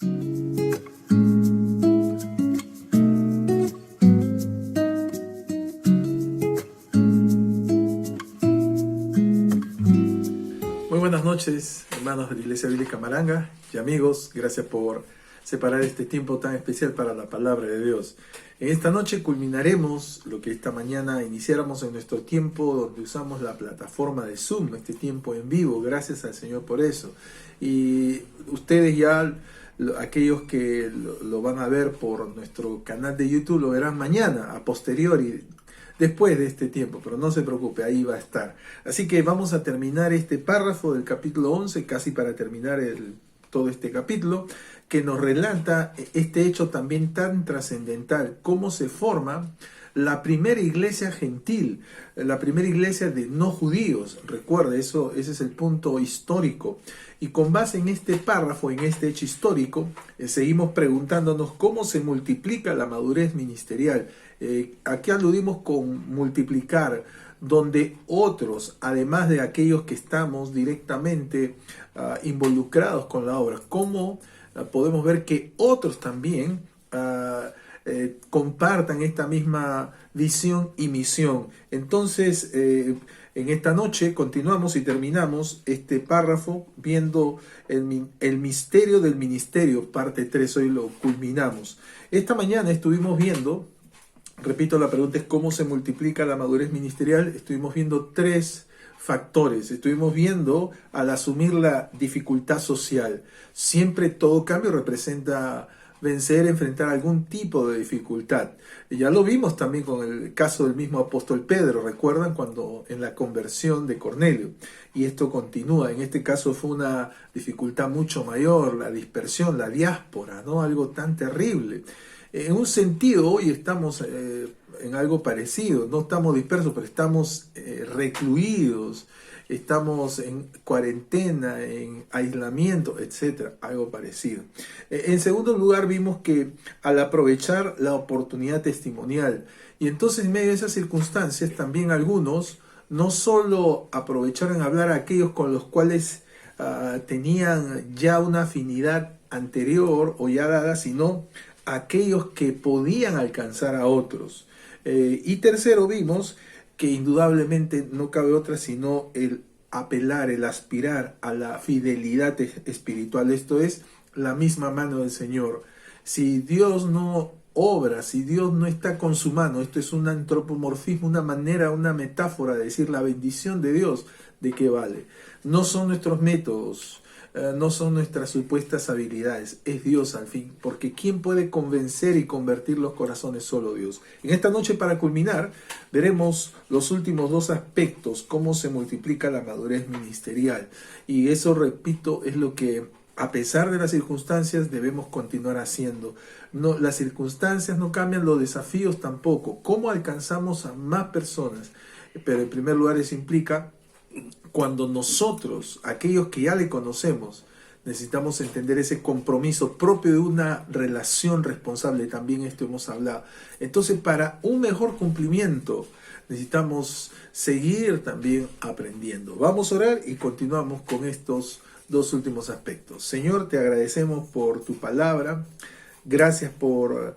Muy buenas noches, hermanos de la Iglesia Bíblica Malanga y amigos. Gracias por separar este tiempo tan especial para la palabra de Dios. En esta noche culminaremos lo que esta mañana iniciáramos en nuestro tiempo donde usamos la plataforma de Zoom, este tiempo en vivo. Gracias al Señor por eso. Y ustedes ya, aquellos que lo van a ver por nuestro canal de YouTube, lo verán mañana, a posteriori, después de este tiempo, pero no se preocupe, ahí va a estar. Así que vamos a terminar este párrafo del capítulo 11, casi para terminar todo este capítulo, que nos relata este hecho también tan trascendental, cómo se forma la primera iglesia gentil, la primera iglesia de no judíos. Recuerde, ese es el punto histórico. Y con base en este párrafo, en este hecho histórico, seguimos preguntándonos cómo se multiplica la madurez ministerial. Aquí aludimos con multiplicar, donde otros, además de aquellos que estamos directamente involucrados con la obra, cómo podemos ver que otros también compartan esta misma visión y misión. Entonces, en esta noche continuamos y terminamos este párrafo viendo el misterio del ministerio, parte 3, hoy lo culminamos. Esta mañana estuvimos viendo, repito, la pregunta es ¿cómo se multiplica la madurez ministerial? Estuvimos viendo 3 factores. Estuvimos viendo al asumir la dificultad social. Siempre todo cambio representa vencer, enfrentar algún tipo de dificultad. Y ya lo vimos también con el caso del mismo apóstol Pedro, ¿recuerdan? Cuando en la conversión de Cornelio. Y esto continúa. En este caso fue una dificultad mucho mayor, la dispersión, la diáspora, ¿no? Algo tan terrible. En un sentido, hoy estamos en algo parecido. No estamos dispersos, pero estamos recluidos. Estamos en cuarentena, en aislamiento, etcétera, algo parecido. En segundo lugar, vimos que al aprovechar la oportunidad testimonial, y entonces en medio de esas circunstancias, también algunos no solo aprovecharon hablar a aquellos con los cuales tenían ya una afinidad anterior o ya dada, sino a aquellos que podían alcanzar a otros. Y tercero, vimos que indudablemente no cabe otra sino el apelar, el aspirar a la fidelidad espiritual. Esto es la misma mano del Señor. Si Dios no obra, si Dios no está con su mano, esto es un antropomorfismo, una manera, una metáfora de decir la bendición de Dios, ¿de qué vale? No son nuestros métodos, no son nuestras supuestas habilidades, es Dios al fin, porque ¿quién puede convencer y convertir los corazones? Solo Dios. En esta noche, para culminar, veremos los últimos 2 aspectos, cómo se multiplica la madurez ministerial. Y eso, repito, es lo que a pesar de las circunstancias debemos continuar haciendo. No, las circunstancias no cambian, los desafíos tampoco. ¿Cómo alcanzamos a más personas? Pero en primer lugar eso implica cuando nosotros, aquellos que ya le conocemos, necesitamos entender ese compromiso propio de una relación responsable. También esto hemos hablado. Entonces, para un mejor cumplimiento, necesitamos seguir también aprendiendo. Vamos a orar y continuamos con estos 2 últimos aspectos. Señor, te agradecemos por tu palabra. Gracias por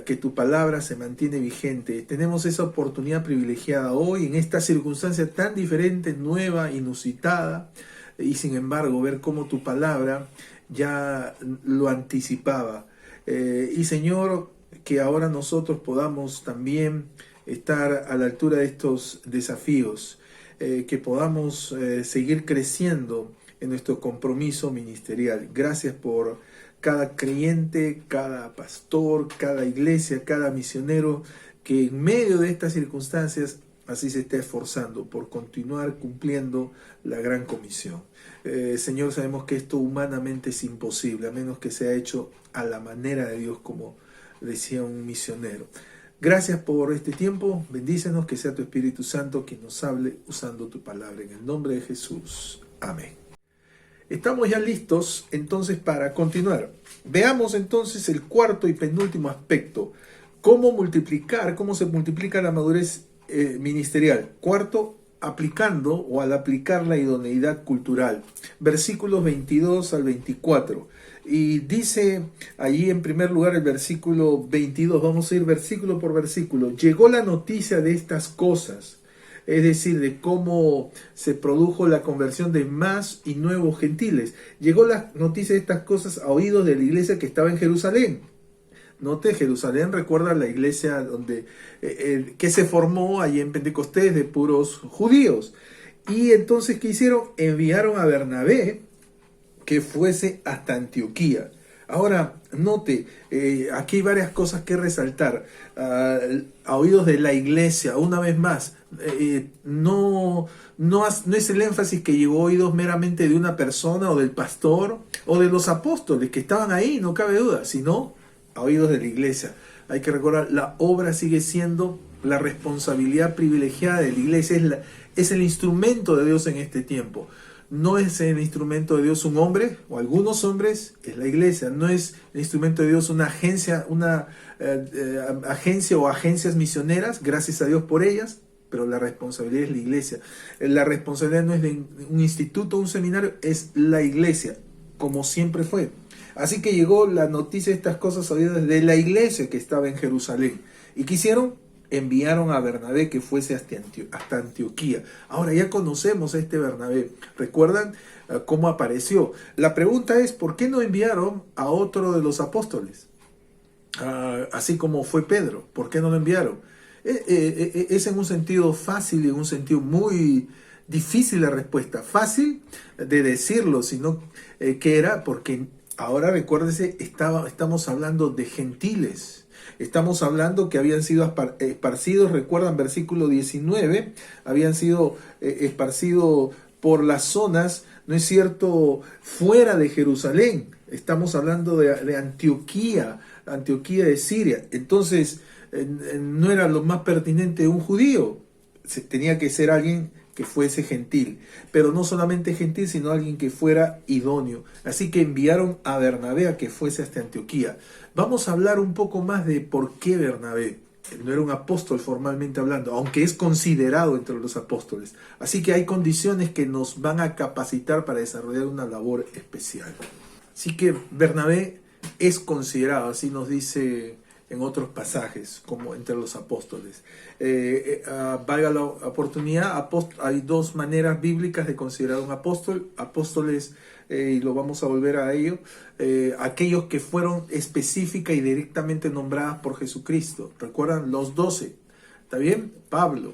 que tu palabra se mantiene vigente. Tenemos esa oportunidad privilegiada hoy en esta circunstancia tan diferente, nueva, inusitada, y sin embargo ver cómo tu palabra ya lo anticipaba. Y Señor, que ahora nosotros podamos también estar a la altura de estos desafíos, que podamos seguir creciendo en nuestro compromiso ministerial. Gracias por cada creyente, cada pastor, cada iglesia, cada misionero que en medio de estas circunstancias así se está esforzando por continuar cumpliendo la gran comisión. Señor, sabemos que esto humanamente es imposible, a menos que sea hecho a la manera de Dios, como decía un misionero. Gracias por este tiempo, bendícenos, que sea tu Espíritu Santo quien nos hable usando tu palabra. En el nombre de Jesús. Amén. Estamos ya listos entonces para continuar. Veamos entonces el cuarto y penúltimo aspecto. ¿Cómo se multiplica la madurez ministerial? Cuarto, aplicando o al aplicar la idoneidad cultural. Versículos 22 al 24. Y dice allí en primer lugar el versículo 22, vamos a ir versículo por versículo. Llegó la noticia de estas cosas, es decir, de cómo se produjo la conversión de más y nuevos gentiles. Llegó la noticia de estas cosas a oídos de la iglesia que estaba en Jerusalén. Note, Jerusalén recuerda la iglesia donde, que se formó allí en Pentecostés de puros judíos. Y entonces, ¿qué hicieron? Enviaron a Bernabé que fuese hasta Antioquía. Ahora, note, aquí hay varias cosas que resaltar. A oídos de la iglesia, una vez más, no es el énfasis que llegó a oídos meramente de una persona o del pastor o de los apóstoles que estaban ahí, no cabe duda, sino a oídos de la iglesia. Hay que recordar, la obra sigue siendo la responsabilidad privilegiada de la iglesia, es el instrumento de Dios en este tiempo. No es el instrumento de Dios un hombre o algunos hombres, es la iglesia. No es el instrumento de Dios una agencia, agencia o agencias misioneras, gracias a Dios por ellas, pero la responsabilidad es la iglesia. La responsabilidad no es de un instituto o un seminario, es la iglesia, como siempre fue. Así que llegó la noticia de estas cosas oídas de la iglesia que estaba en Jerusalén. ¿Y qué hicieron? Enviaron a Bernabé que fuese hasta Antioquía. Ahora ya conocemos a este Bernabé. ¿Recuerdan cómo apareció? La pregunta es, ¿por qué no enviaron a otro de los apóstoles? Así como fue Pedro. ¿Por qué no lo enviaron? Es en un sentido fácil y en un sentido muy difícil la respuesta. Fácil de decirlo, sino que era porque ahora recuérdese, estamos hablando de gentiles. Estamos hablando que habían sido esparcidos, recuerdan versículo 19, habían sido esparcidos por las zonas, ¿no es cierto?, fuera de Jerusalén. Estamos hablando de Antioquía, Antioquía de Siria. Entonces, no era lo más pertinente de un judío. Tenía que ser alguien que fuese gentil, pero no solamente gentil, sino alguien que fuera idóneo. Así que enviaron a Bernabé a que fuese hasta Antioquía. Vamos a hablar un poco más de por qué Bernabé. No era un apóstol formalmente hablando, aunque es considerado entre los apóstoles. Así que hay condiciones que nos van a capacitar para desarrollar una labor especial. Así que Bernabé es considerado, así nos dice en otros pasajes, como entre los apóstoles. Valga la oportunidad, hay dos maneras bíblicas de considerar un apóstol. Apóstoles, y lo vamos a volver a ello, aquellos que fueron específica y directamente nombradas por Jesucristo. ¿Recuerdan? Los 12. ¿Está bien? Pablo.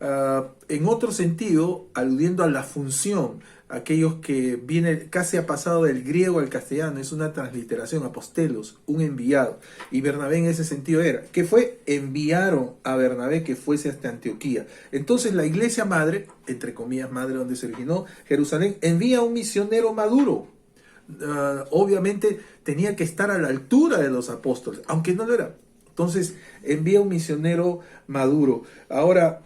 En otro sentido, aludiendo a la función, aquellos que viene, casi ha pasado del griego al castellano, es una transliteración, apostelos, un enviado. Y Bernabé en ese sentido era, ¿qué fue? Enviaron a Bernabé que fuese hasta Antioquía. Entonces la iglesia madre, entre comillas madre donde se originó, Jerusalén, envía a un misionero maduro. Obviamente tenía que estar a la altura de los apóstoles, aunque no lo era. Entonces envía un misionero maduro. Ahora,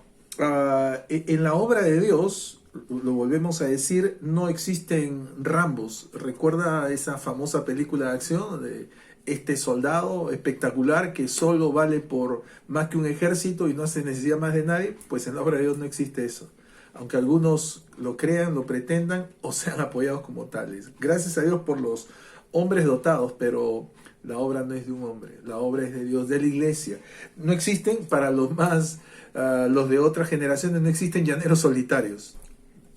en la obra de Dios, lo volvemos a decir, no existen Rambos. ¿Recuerda esa famosa película de acción de este soldado espectacular que solo vale por más que un ejército y no se necesita más de nadie? Pues en la obra de Dios no existe eso. Aunque algunos lo crean, lo pretendan o sean apoyados como tales. Gracias a Dios por los hombres dotados, pero la obra no es de un hombre, la obra es de Dios, de la iglesia. No existen, para los más, los de otras generaciones, no existen llaneros solitarios.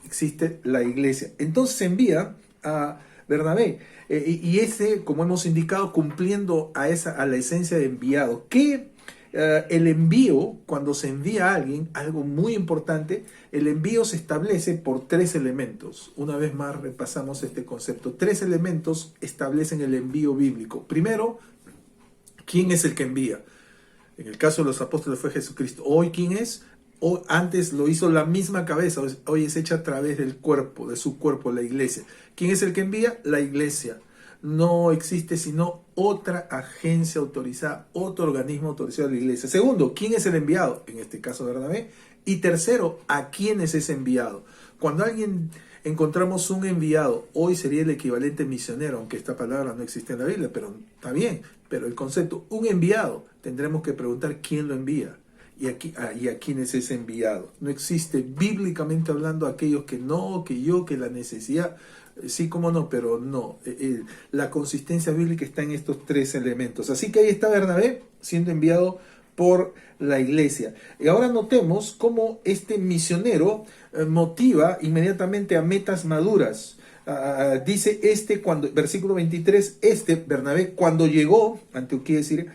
Existe la iglesia. Entonces se envía a Bernabé. Y ese, como hemos indicado, cumpliendo a la esencia de enviado. Que el envío, cuando se envía a alguien, algo muy importante, el envío se establece por tres elementos. Una vez más repasamos este concepto. Tres elementos establecen el envío bíblico. Primero, ¿quién es el que envía? En el caso de los apóstoles fue Jesucristo. ¿Hoy quién es? Antes lo hizo la misma cabeza, hoy es hecha a través del cuerpo, de su cuerpo, la iglesia. ¿Quién es el que envía? La iglesia. No existe sino otra agencia autorizada, otro organismo autorizado de la iglesia. Segundo, ¿quién es el enviado? En este caso Bernabé. Y tercero, ¿a quién es ese enviado? Cuando alguien encontramos un enviado, hoy sería el equivalente misionero, aunque esta palabra no existe en la Biblia, pero está bien. Pero el concepto, un enviado, tendremos que preguntar quién lo envía. Y a quién es ese enviado. No existe bíblicamente hablando aquellos que no, que yo, que la necesidad. Sí, cómo no, pero no. La consistencia bíblica está en estos tres elementos. Así que ahí está Bernabé siendo enviado por la iglesia. Y ahora notemos cómo este misionero motiva inmediatamente a metas maduras. Dice cuando, versículo 23, Bernabé, cuando llegó a Antioquía, decir,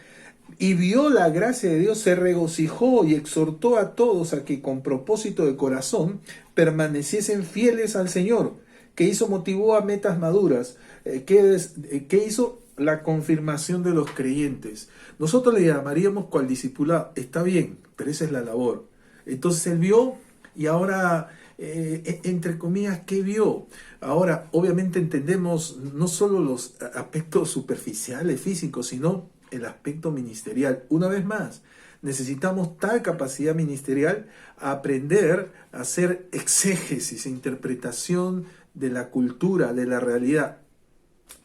y vio la gracia de Dios, se regocijó y exhortó a todos a que con propósito de corazón permaneciesen fieles al Señor. ¿Qué hizo? Motivó a metas maduras. ¿Qué hizo? La confirmación de los creyentes. Nosotros le llamaríamos cual discipulado. Está bien, pero esa es la labor. Entonces él vio y ahora, entre comillas, ¿qué vio? Ahora, obviamente entendemos no solo los aspectos superficiales, físicos, sino el aspecto ministerial. Una vez más, necesitamos tal capacidad ministerial a aprender a hacer exégesis, interpretación de la cultura, de la realidad,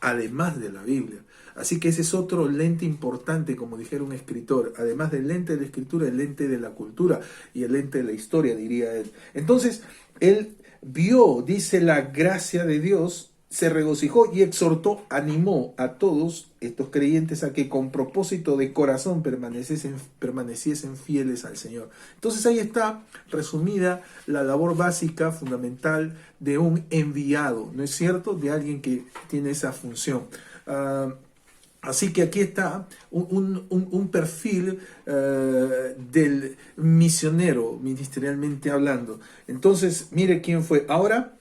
además de la Biblia. Así que ese es otro lente importante, como dijera un escritor. Además del lente de la escritura, el lente de la cultura y el lente de la historia, diría él. Entonces, él vio, dice, la gracia de Dios, se regocijó y exhortó, animó a todos estos creyentes a que con propósito de corazón permaneciesen fieles al Señor. Entonces ahí está resumida la labor básica, fundamental de un enviado, ¿no es cierto? De alguien que tiene esa función. Así que aquí está un perfil del misionero, ministerialmente hablando. Entonces, mire quién fue. Ahora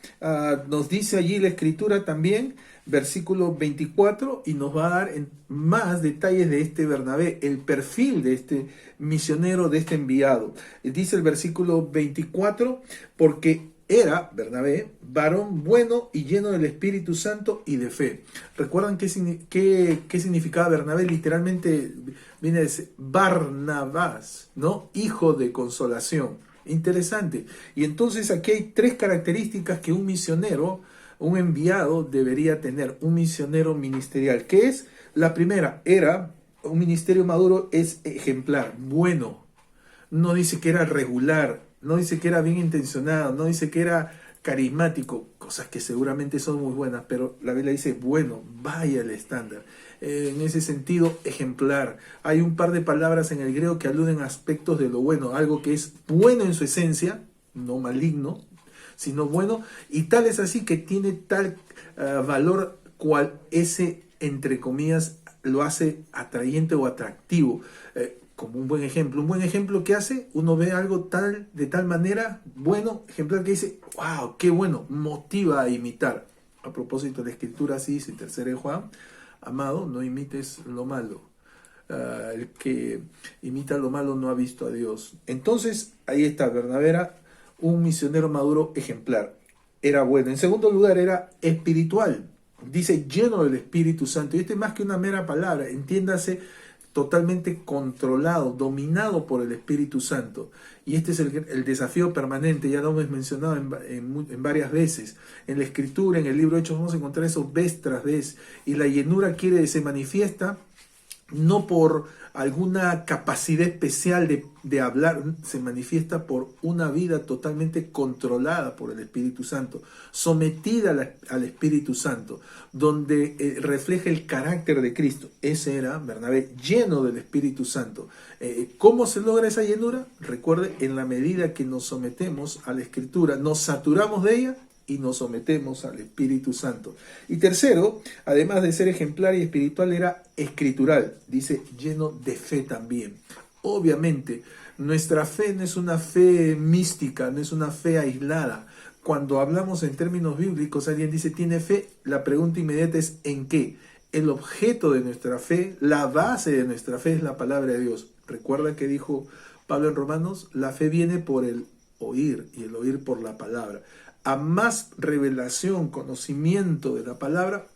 nos dice allí la escritura también, versículo 24, y nos va a dar más detalles de este Bernabé, el perfil de este misionero, de este enviado. Dice el versículo 24, porque era, Bernabé, varón bueno y lleno del Espíritu Santo y de fe. ¿Recuerdan qué significaba Bernabé? Literalmente viene a decir Barnabás, ¿no? Hijo de consolación. Interesante. Y entonces aquí hay tres características que un misionero, un enviado debería tener, un misionero ministerial. ¿Qué es? La primera, un ministerio maduro es ejemplar, bueno. No dice que era regular, no dice que era bien intencionado, no dice que era carismático, cosas que seguramente son muy buenas, pero la Biblia dice, bueno, vaya el estándar. En ese sentido, ejemplar. Hay un par de palabras en el griego que aluden a aspectos de lo bueno, algo que es bueno en su esencia, no maligno, sino bueno, y tal es así que tiene tal valor cual ese, entre comillas, lo hace atrayente o atractivo. Como un buen ejemplo que hace, uno ve algo de tal manera, bueno, ejemplar que dice, wow, qué bueno, motiva a imitar. A propósito, la escritura así dice, 3 de Juan, amado, no imites lo malo. El que imita lo malo no ha visto a Dios. Entonces, ahí está, Bernabé era un misionero maduro ejemplar. Era bueno. En segundo lugar, era espiritual. Dice, lleno del Espíritu Santo. Y es más que una mera palabra, entiéndase, totalmente controlado, dominado por el Espíritu Santo. Y este es el desafío permanente, ya lo hemos mencionado en varias veces. En la Escritura, en el libro de Hechos, vamos a encontrar eso vez tras vez. Y la llenura se manifiesta no por alguna capacidad especial de hablar, se manifiesta por una vida totalmente controlada por el Espíritu Santo, sometida al Espíritu Santo, donde refleja el carácter de Cristo. Ese era Bernabé, lleno del Espíritu Santo. ¿Cómo se logra esa llenura? Recuerde, en la medida que nos sometemos a la Escritura, nos saturamos de ella y nos sometemos al Espíritu Santo. Y tercero, además de ser ejemplar y espiritual, era escritural, dice, lleno de fe también. Obviamente, nuestra fe no es una fe mística, no es una fe aislada. Cuando hablamos en términos bíblicos, alguien dice, ¿tiene fe? La pregunta inmediata es, ¿en qué? El objeto de nuestra fe, la base de nuestra fe es la palabra de Dios. Recuerda que dijo Pablo en Romanos, la fe viene por el oír y el oír por la palabra. A más revelación, conocimiento de la palabra,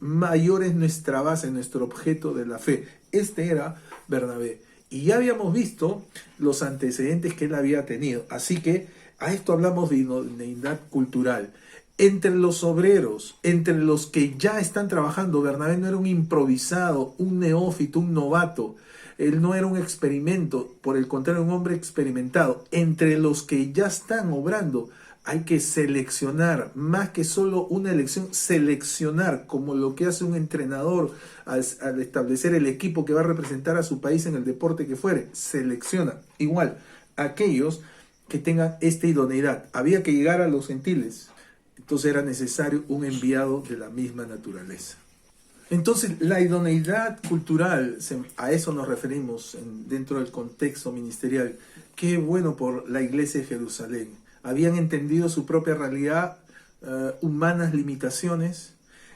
mayor es nuestra base, nuestro objeto de la fe. Este era Bernabé. Y ya habíamos visto los antecedentes que él había tenido. Así que a esto hablamos de idoneidad cultural. Entre los obreros, entre los que ya están trabajando, Bernabé no era un improvisado, un neófito, un novato. Él no era un experimento, por el contrario, un hombre experimentado. Entre los que ya están obrando, hay que seleccionar, más que solo una elección, seleccionar, como lo que hace un entrenador al establecer el equipo que va a representar a su país en el deporte que fuere. Selecciona. Igual, aquellos que tengan esta idoneidad. Había que llegar a los gentiles, entonces era necesario un enviado de la misma naturaleza. Entonces, la idoneidad cultural, a eso nos referimos dentro del contexto ministerial. Qué bueno por la iglesia de Jerusalén. Habían entendido su propia realidad, humanas limitaciones,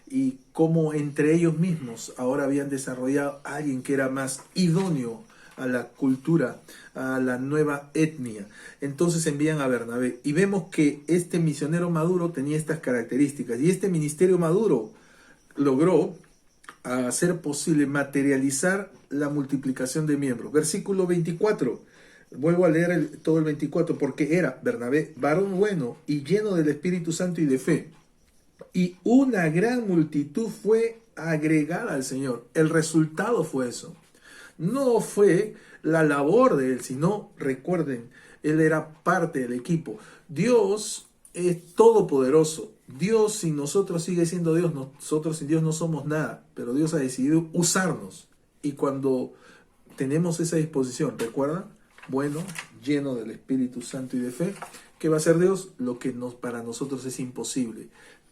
y cómo entre ellos mismos ahora habían desarrollado a alguien que era más idóneo a la cultura, a la nueva etnia. Entonces envían a Bernabé y vemos que este misionero maduro tenía estas características, y este ministerio maduro logró hacer posible materializar la multiplicación de miembros. Versículo 24. Vuelvo a leer todo el 24, porque era Bernabé varón bueno y lleno del Espíritu Santo y de fe, y una gran multitud fue agregada al Señor. El resultado fue eso. No fue la labor de él, sino, recuerden, él era parte del equipo. Dios es todopoderoso. Dios sin nosotros sigue siendo Dios. Nosotros sin Dios no somos nada, pero Dios ha decidido usarnos. Y cuando tenemos esa disposición, ¿recuerdan? Bueno, lleno del Espíritu Santo y de fe, ¿qué va a hacer Dios? Lo que para nosotros es imposible.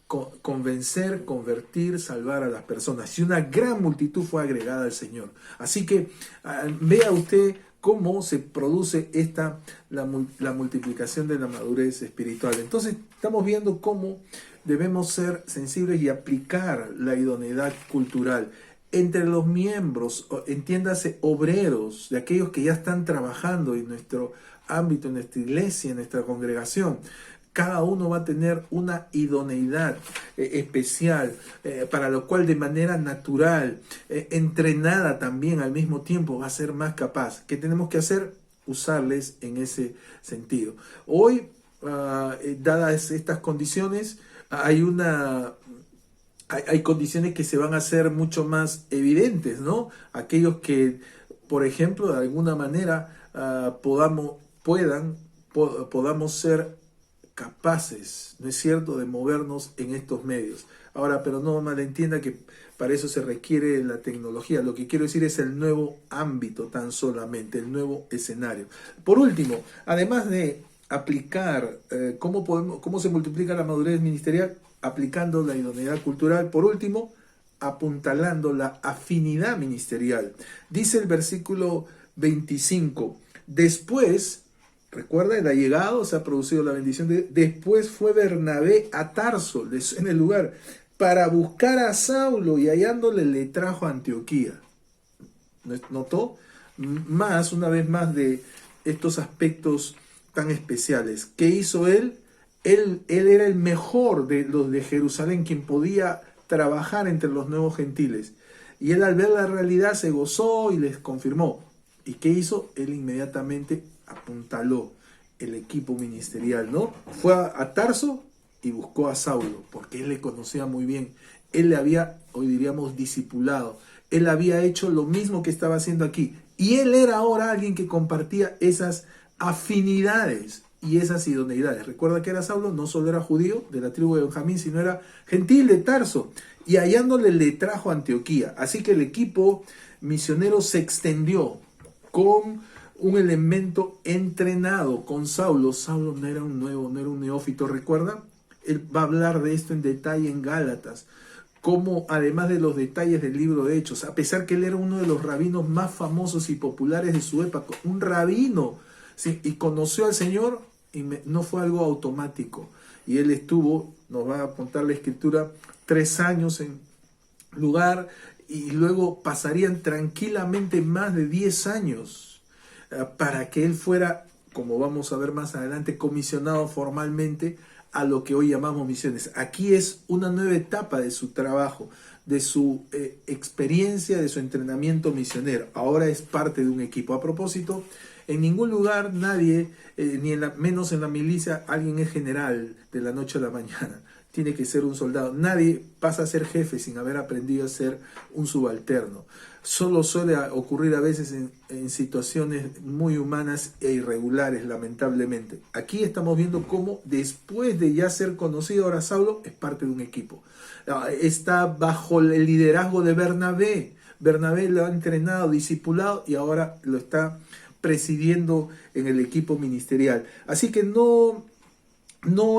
Convencer, convertir, salvar a las personas. Y una gran multitud fue agregada al Señor. Así que vea usted cómo se produce la multiplicación de la madurez espiritual. Entonces estamos viendo cómo debemos ser sensibles y aplicar la idoneidad cultural entre los miembros, entiéndase obreros, de aquellos que ya están trabajando en nuestro ámbito, en nuestra iglesia, en nuestra congregación. Cada uno va a tener una idoneidad especial, para lo cual de manera natural, entrenada también al mismo tiempo, va a ser más capaz. ¿Qué tenemos que hacer? Usarles en ese sentido. Hoy, dadas estas condiciones, hay condiciones que se van a hacer mucho más evidentes, ¿no? Aquellos que, por ejemplo, de alguna manera podamos ser capaces, ¿no es cierto?, de movernos en estos medios. Ahora, pero no malentienda que para eso se requiere la tecnología. Lo que quiero decir es el nuevo ámbito tan solamente, el nuevo escenario. Por último, además de aplicar cómo se multiplica la madurez ministerial, aplicando la idoneidad cultural. Por último, apuntalando la afinidad ministerial. Dice el versículo 25, después, recuerda, él ha llegado, se ha producido la bendición después fue Bernabé a Tarso, en el lugar, para buscar a Saulo, y hallándole le trajo a Antioquía. ¿Notó? Una vez más de estos aspectos tan especiales. ¿Qué hizo él? Él era el mejor de los de Jerusalén, quien podía trabajar entre los nuevos gentiles. Y él, al ver la realidad, se gozó y les confirmó. ¿Y qué hizo? Él inmediatamente apuntaló el equipo ministerial, ¿no? Fue a Tarso y buscó a Saulo, porque él le conocía muy bien. Él le había, hoy diríamos, discipulado. Él había hecho lo mismo que estaba haciendo aquí. Y él era ahora alguien que compartía esas afinidades y esas idoneidades. Recuerda que era Saulo, no solo era judío de la tribu de Benjamín, sino era gentil de Tarso. Y hallándole le trajo a Antioquía. Así que el equipo misionero se extendió con un elemento entrenado con Saulo. Saulo no era un nuevo, no era un neófito, ¿recuerda? Él va a hablar de esto en detalle en Gálatas. Como además de los detalles del libro de Hechos, a pesar que él era uno de los rabinos más famosos y populares de su época, un rabino, ¿sí? Y conoció al Señor, y no fue algo automático. Y él estuvo, nos va a apuntar la escritura, 3 años en lugar, y luego pasarían tranquilamente más de 10 años para que él fuera, como vamos a ver más adelante, comisionado formalmente a lo que hoy llamamos misiones. Aquí es una nueva etapa de su trabajo, de su experiencia, de su entrenamiento misionero. Ahora es parte de un equipo. A propósito, en ningún lugar nadie, menos en la milicia, alguien es general de la noche a la mañana. tiene que ser un soldado. Nadie pasa a ser jefe sin haber aprendido a ser un subalterno. Solo suele ocurrir a veces en situaciones muy humanas e irregulares, lamentablemente. Aquí estamos viendo cómo después de ya ser conocido, ahora Saulo es parte de un equipo. Está bajo el liderazgo de Bernabé. Bernabé lo ha entrenado, discipulado y ahora lo está presidiendo en el equipo ministerial. Así que no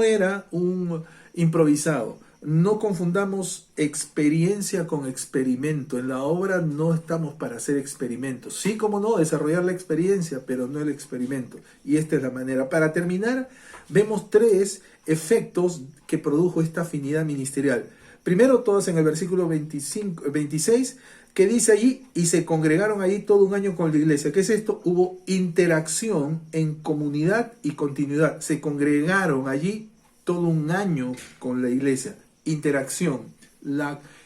era un improvisado. No confundamos experiencia con experimento. En la obra no estamos para hacer experimentos. Sí, como no, desarrollar la experiencia, pero no el experimento. Y esta es la manera. Para terminar, vemos 3 efectos que produjo esta afinidad ministerial. Primero, todas en el versículo 26, que dice allí, y se congregaron allí todo un año con la iglesia. ¿Qué es esto? Hubo interacción en comunidad y continuidad. Se congregaron allí todo un año con la iglesia. Interacción,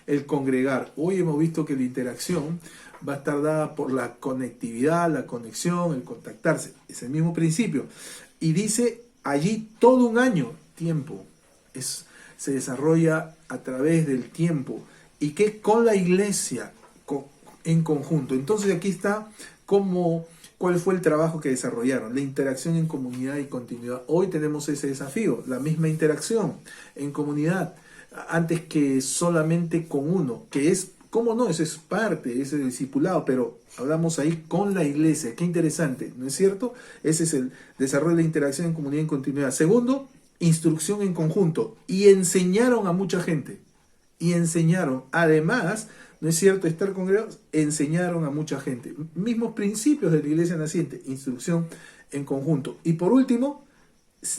el congregar. Hoy hemos visto que la interacción va a estar dada por la conectividad, la conexión, el contactarse. Es el mismo principio. Y dice allí todo un año, tiempo. Se desarrolla a través del tiempo. Y que con la iglesia en conjunto. Entonces aquí está cuál fue el trabajo que desarrollaron, la interacción en comunidad y continuidad. Hoy tenemos ese desafío, la misma interacción en comunidad, antes que solamente con uno, que es, ¿cómo no? Eso es parte, ese discipulado, pero hablamos ahí con la iglesia. Qué interesante, ¿no es cierto? Ese es el desarrollo de la interacción en comunidad y continuidad. Segundo, instrucción en conjunto. Y enseñaron a mucha gente. Y enseñaron, además, ¿no es cierto? Estar congregados, enseñaron a mucha gente. Mismos principios de la iglesia naciente, instrucción en conjunto. Y por último,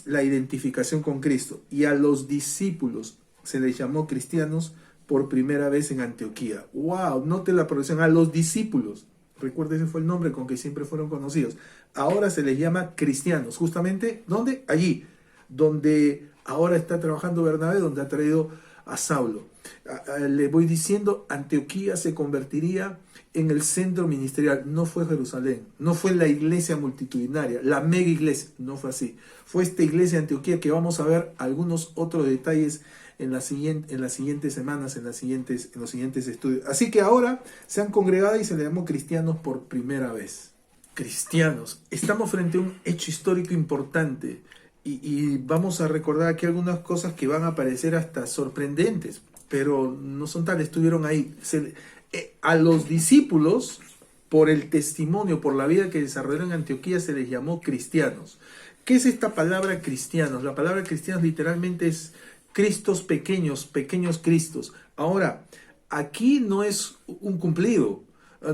la identificación con Cristo. Y a los discípulos se les llamó cristianos por primera vez en Antioquía. ¡Wow! Note la progresión. A los discípulos. Recuerda, ese fue el nombre con que siempre fueron conocidos. Ahora se les llama cristianos. Justamente, ¿dónde? Allí, donde ahora está trabajando Bernabé, donde ha traído a Saulo. Le voy diciendo, Antioquía se convertiría en el centro ministerial. No fue Jerusalén, no fue la iglesia multitudinaria, la mega iglesia, no fue así. Fue esta iglesia de Antioquía, que vamos a ver algunos otros detalles en las siguientes semanas, en los siguientes estudios. Así que ahora se han congregado y se le llamó cristianos por primera vez. Cristianos, estamos frente a un hecho histórico importante. Y vamos a recordar aquí algunas cosas que van a parecer hasta sorprendentes, pero no son tales, estuvieron ahí. A los discípulos, por el testimonio, por la vida que desarrollaron en Antioquía, se les llamó cristianos. ¿Qué es esta palabra cristianos? La palabra cristianos literalmente es Cristos pequeños, pequeños Cristos. Ahora, aquí no es un cumplido.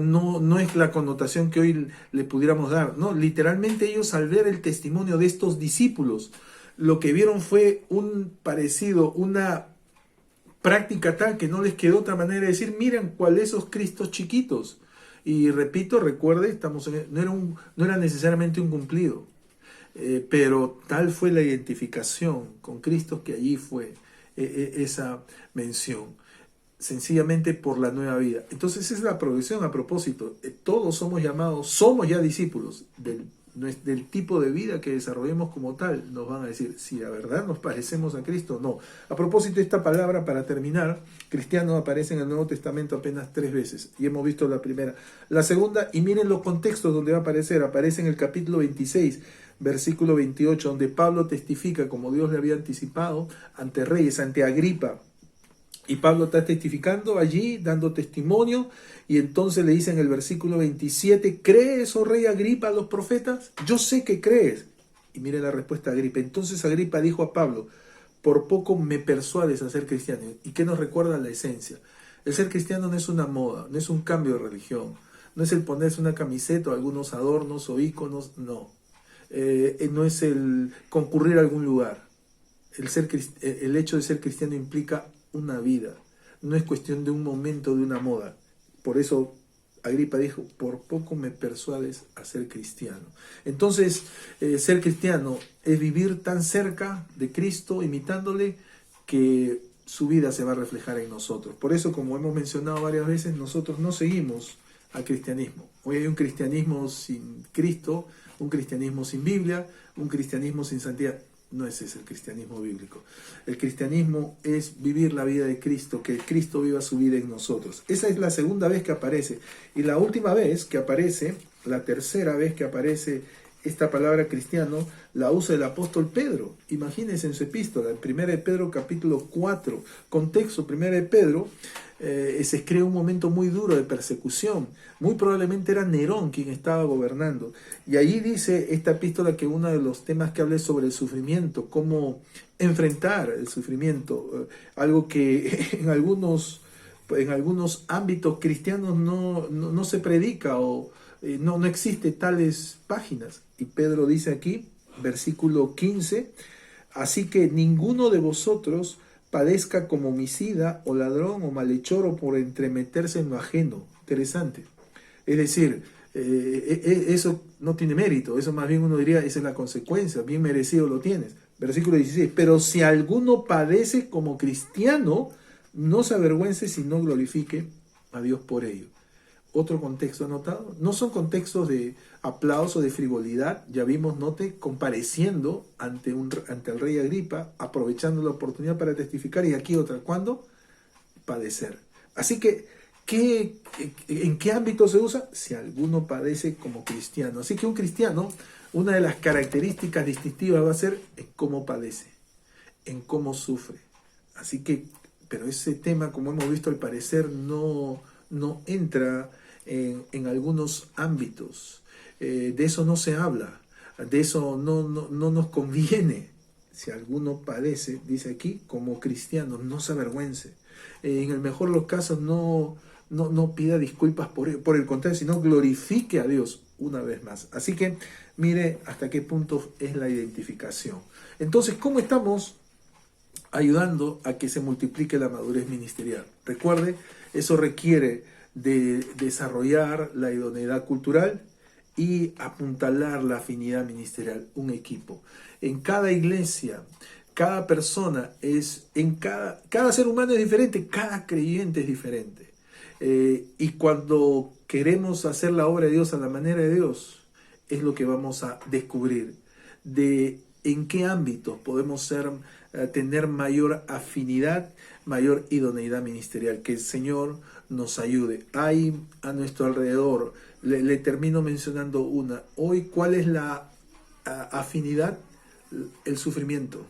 No es la connotación que hoy le pudiéramos dar, ¿no? Literalmente ellos, al ver el testimonio de estos discípulos, lo que vieron fue una práctica tal que no les quedó otra manera de decir, miren cuáles esos Cristos chiquitos. Y repito, recuerde, no era necesariamente un cumplido, pero tal fue la identificación con Cristo que allí fue esa mención. Sencillamente por la nueva vida. Entonces esa es la progresión a propósito. Todos somos llamados, somos ya discípulos del tipo de vida que desarrollemos como tal. Nos van a decir si la verdad nos parecemos a Cristo o no. A propósito, esta palabra, para terminar, cristiano, aparece en el Nuevo Testamento apenas 3 veces. Y hemos visto la primera. La segunda, y miren los contextos donde va a aparecer. Aparece en el capítulo 26, versículo 28, donde Pablo testifica, como Dios le había anticipado, ante reyes, ante Agripa. Y Pablo está testificando allí, dando testimonio, y entonces le dice en el versículo 27, ¿crees, oh rey Agripa, a los profetas? Yo sé que crees. Y mire la respuesta de Agripa. Entonces Agripa dijo a Pablo, por poco me persuades a ser cristiano. ¿Y qué nos recuerda la esencia? El ser cristiano no es una moda, no es un cambio de religión, no es el ponerse una camiseta o algunos adornos o íconos, no. No es el concurrir a algún lugar. El hecho de ser cristiano implica una vida, no es cuestión de un momento, de una moda. Por eso Agripa dijo, por poco me persuades a ser cristiano. Entonces, ser cristiano es vivir tan cerca de Cristo, imitándole, que su vida se va a reflejar en nosotros. Por eso, como hemos mencionado varias veces, nosotros no seguimos al cristianismo. Hoy hay un cristianismo sin Cristo, un cristianismo sin Biblia, un cristianismo sin santidad. No ese es el cristianismo bíblico. El cristianismo es vivir la vida de Cristo, que Cristo viva su vida en nosotros. Esa es la segunda vez que aparece. Y la última vez que aparece, la tercera vez que aparece esta palabra cristiano, la usa el apóstol Pedro. Imagínense en su epístola, en 1 de Pedro capítulo 4, contexto 1 de Pedro, se escribe un momento muy duro de persecución. Muy probablemente era Nerón quien estaba gobernando. Y allí dice esta epístola que uno de los temas que habla es sobre el sufrimiento, cómo enfrentar el sufrimiento, algo que en algunos ámbitos cristianos no se predica o no existe tales páginas. Y Pedro dice aquí, versículo 15, así que ninguno de vosotros padezca como homicida o ladrón o malhechor o por entremeterse en lo ajeno. Interesante. Es decir, eso no tiene mérito, eso más bien uno diría, esa es la consecuencia, bien merecido lo tienes. Versículo 16, pero si alguno padece como cristiano, no se avergüence si no glorifique a Dios por ello. Otro contexto anotado, no son contextos de aplauso, de frivolidad, ya vimos, note, compareciendo ante el rey Agripa, aprovechando la oportunidad para testificar, y aquí otra, ¿cuándo? Padecer. Así que, ¿en qué ámbito se usa? Si alguno padece como cristiano. Así que un cristiano, una de las características distintivas va a ser en cómo padece, en cómo sufre. Así que, pero ese tema, como hemos visto, al parecer no entra en algunos ámbitos. De eso no se habla, de eso no nos conviene. Si alguno padece, dice aquí, como cristiano, no se avergüence. En el mejor de los casos no pida disculpas por el contrario, sino glorifique a Dios una vez más. Así que mire hasta qué punto es la identificación. Entonces, ¿cómo estamos ayudando a que se multiplique la madurez ministerial? Recuerde, eso requiere de desarrollar la idoneidad cultural y apuntalar la afinidad ministerial, un equipo. En cada iglesia, cada persona cada ser humano es diferente, cada creyente es diferente. Y cuando queremos hacer la obra de Dios a la manera de Dios, es lo que vamos a descubrir de en qué ámbitos podemos tener mayor afinidad, mayor idoneidad ministerial. Que el Señor nos ayude. Hay a nuestro alrededor, le termino mencionando una. Hoy, ¿cuál es la afinidad? El sufrimiento,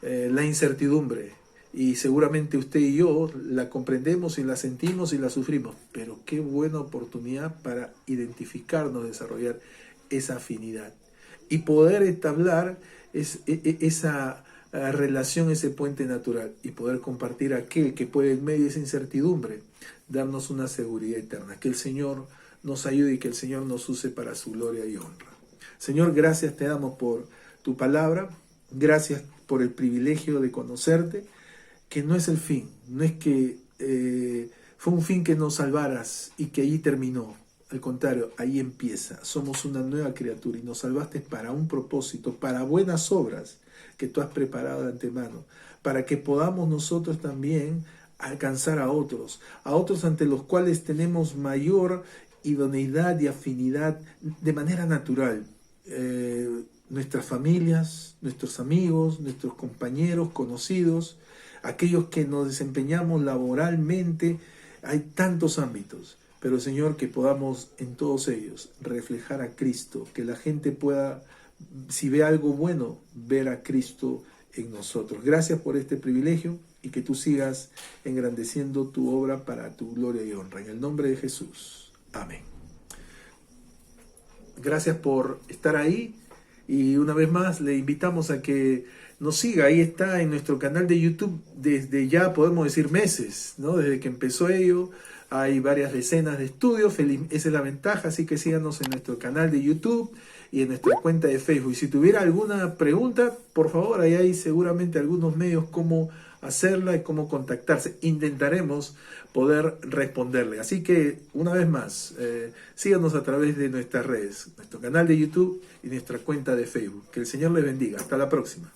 la incertidumbre. Y seguramente usted y yo la comprendemos y la sentimos y la sufrimos. Pero qué buena oportunidad para identificarnos, desarrollar esa afinidad y poder entablar esa relación, ese puente natural, y poder compartir aquel que puede en medio de esa incertidumbre darnos una seguridad eterna. Que el Señor nos ayude y que el Señor nos use para su gloria y honra. Señor, gracias te damos por tu palabra, gracias por el privilegio de conocerte, que no es el fin, no es que fue un fin que nos salvaras y que allí terminó. Al contrario, ahí empieza. Somos una nueva criatura y nos salvaste para un propósito, para buenas obras que tú has preparado de antemano, para que podamos nosotros también alcanzar a otros ante los cuales tenemos mayor idoneidad y afinidad de manera natural. Nuestras familias, nuestros amigos, nuestros compañeros, conocidos, aquellos que nos desempeñamos laboralmente, hay tantos ámbitos. Pero Señor, que podamos en todos ellos reflejar a Cristo, que la gente pueda, si ve algo bueno, ver a Cristo en nosotros. Gracias por este privilegio y que tú sigas engrandeciendo tu obra para tu gloria y honra. En el nombre de Jesús. Amén. Gracias por estar ahí y una vez más le invitamos a que nos siga. Ahí está en nuestro canal de YouTube desde ya podemos decir meses, ¿no? Desde que empezó ello. Hay varias decenas de estudios, esa es la ventaja, así que síganos en nuestro canal de YouTube y en nuestra cuenta de Facebook. Y si tuviera alguna pregunta, por favor, ahí hay seguramente algunos medios cómo hacerla y cómo contactarse. Intentaremos poder responderle. Así que, una vez más, síganos a través de nuestras redes, nuestro canal de YouTube y nuestra cuenta de Facebook. Que el Señor les bendiga. Hasta la próxima.